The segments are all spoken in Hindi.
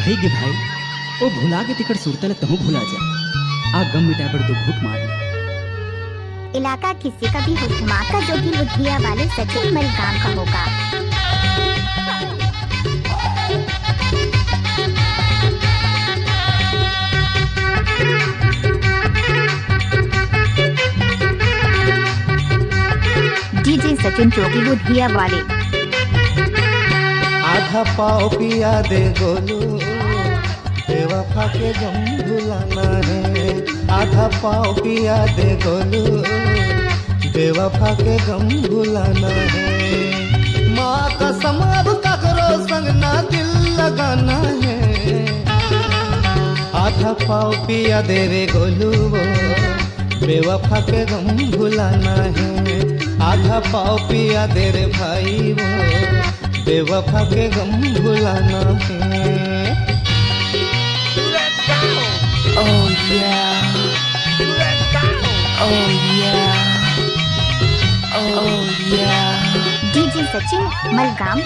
भाई गे भाई ओ भुला के तिकड़ सुरतल तहु भुला जा आ गम मिटा पर दो घुट मार ले। इलाका किसी का भी हो धमाका जो कि लुधिया वाले सचिन मलकाम का होगा। डीजे सचिन चौकी लुधिया वाले। आधा पाव पिया दे गोलू बेवफा के गम भुलाना है। आधा पाव पिया दे गोलू बेवफा के गम भुलाना है। माँ कसम अब ककरो संग ना दिल लगाना है। आधा पाव पिया दे रे गोलू बेवफा के गम भुलाना है। आधा पाव पिया दे रे भाई वो बेवफा के गम भुलाना है। Oh yeah. Oh yeah. Oh yeah. DJ Sachin Malkam.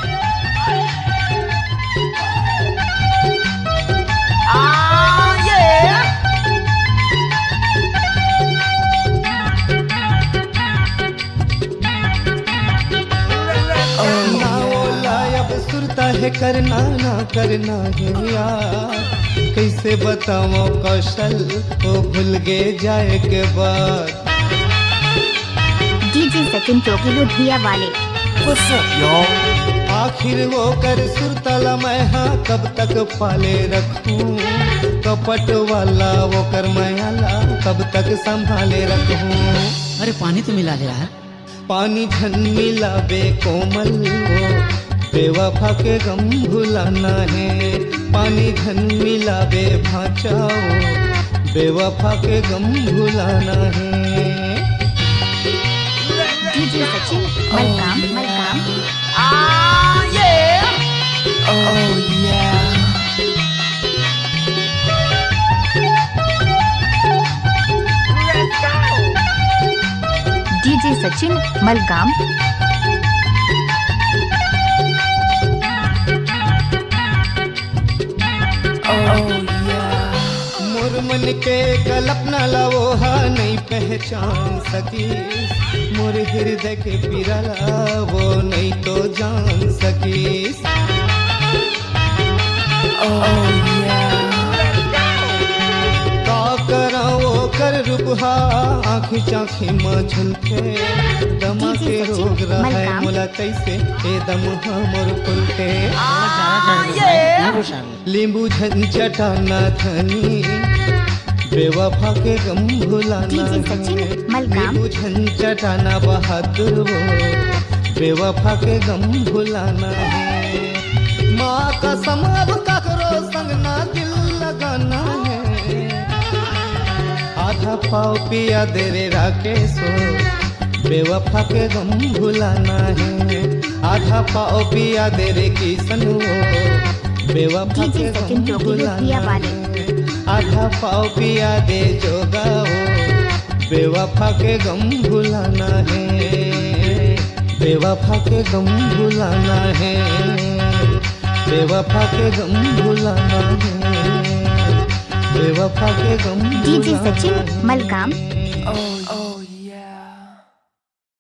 सुरता है करना ना करना है यार। कैसे बताओ कौशल वो भूल गए जाए के बाद। डीजे सचिन चौकी लुधिया वाले। What's up, y'all? आखिर वो कर सुरतला मैं हाँ कब तक पाले रखूं। कपट वाला वो कर मैला कब तक संभाले रखूं। अरे पानी तो मिला ले यार। पानी झन मिला बे कोमल वो बेवफा के गम भुलाना है। पानी घन मिला बे भाचाओ बेवफा के गम भुलाना है। DJ Sachin Malkam Malkam. Oh yeah. DJ Sachin Malkam. मोर मन के कल्पना लाओ हा नहीं पहचान सकी। मोर हृदय के पिरला वो नहीं तो जान सकी। का करा वो कर रुपहा आँख चाखी माँ झुलके। दमा के रोग रहा है मोला कैसे ए दम हमर फुलके। लींबू झन चटाना धनी बेवफा के गम भुलाना है। लींबू झन चटाना बहादुर वो बेवफा के गम भुलाना है। माँ कसम अब ककरो संग ना दिल लगाना है। आधा पाव पिया दे रे राकेशो बेवफा के गम भुलाना है। आधा पाव पिया दे रे किसनो बेवफा के गम भुलाना है। आधा पाव पिया दे जोगाओ बेवफा के गम भुलाना है। बेवफा के गम भुलाना है। बेवफा के गम भुलाना है। बेवफा के गम डीजे सचिन मलकाम। Oh